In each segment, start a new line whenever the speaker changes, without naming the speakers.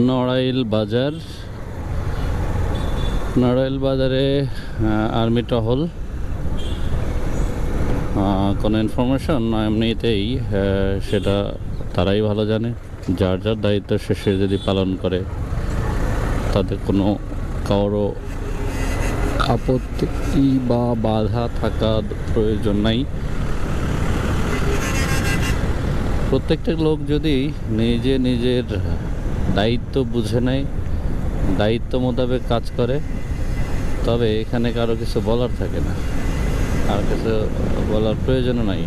নড়াইল বাজার, নড়াইল বাজারে আর্মি টহল। কোনো ইনফরমেশন না, এমনিতেই সেটা তারাই ভালো জানে। যার যার দায়িত্ব শেষে যদি পালন করে তাদের কোনো কারো আপত্তি বা বাধা থাকার প্রয়োজন নাই। প্রত্যেকটা লোক যদি নিজের দায়িত্ব বুঝে নেয়, দায়িত্ব মোতাবেক কাজ করে, তবে এখানে কারো কিছু বলার থাকে না, আর কিছু বলার প্রয়োজনও নাই।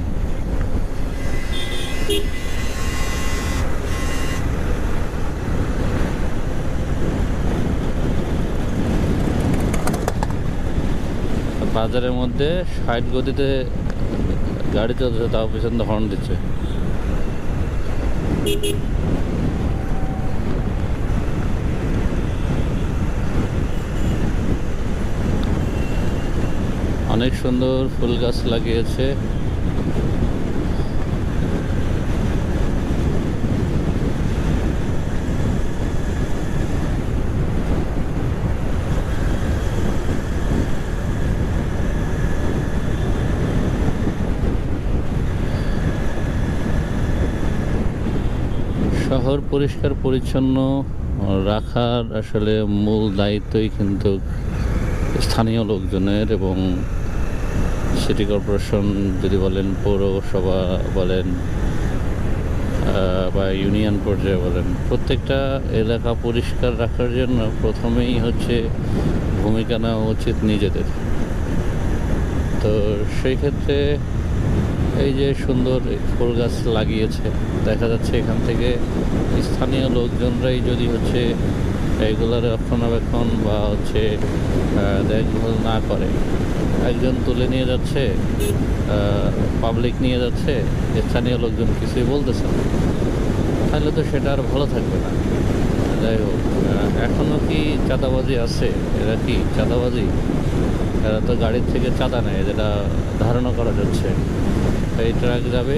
বাজারের মধ্যে 60 গতিতে গাড়ি চলছে, তাও পিছন দিয়ে হর্ন দিচ্ছে। অনেক সুন্দর ফুল গাছ লাগিয়েছে। শহর পরিষ্কার পরিচ্ছন্ন রাখার আসলে মূল দায়িত্বই কিন্তু স্থানীয় লোকজনের, এবং সিটি কর্পোরেশন যদি বলেন, পৌরসভা বলেন বা ইউনিয়ন পর্যায়ে বলেন, প্রত্যেকটা এলাকা পরিষ্কার রাখার জন্য প্রথমেই হচ্ছে ভূমিকা নেওয়া উচিত নিজেদের। তো সেই ক্ষেত্রে এই যে সুন্দর ফুল গাছ লাগিয়েছে, দেখা যাচ্ছে এখান থেকে স্থানীয় লোকজনরাই যদি হচ্ছে এগুলোর রক্ষণাবেক্ষণ বা হচ্ছে দেখভাল না করে, একজন তুলে নিয়ে যাচ্ছে, পাবলিক নিয়ে যাচ্ছে, স্থানীয় লোকজন কিছুই বলতেছে না, তাহলে তো সেটা আর ভালো থাকবে না। যাই হোক, এখনও কি চাঁদাবাজি আছে? এরা কি চাঁদাবাজি? এরা তো গাড়ির থেকে চাঁদা নেয়, যেটা ধারণা করা যাচ্ছে। এই ট্রাক যাবে,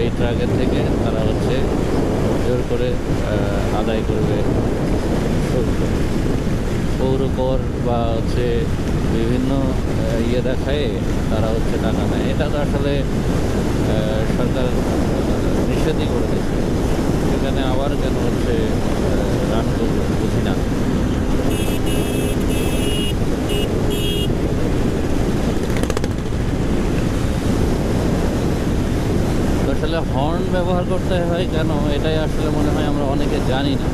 এই ট্রাকের থেকে তারা হচ্ছে জোর করে আদায় করবে পৌর কর বা হচ্ছে বিভিন্ন ইয়ে দেখায় তারা হচ্ছে টাকা নেয়। এটা তো আসলে সরকার নিষেধই করে দিচ্ছে। এখানে আবার কেন হচ্ছে রান করবো বুঝি না। আসলে হর্ন ব্যবহার করতে হয় কেন, এটাই আসলে মনে হয় আমরা অনেকে জানি না।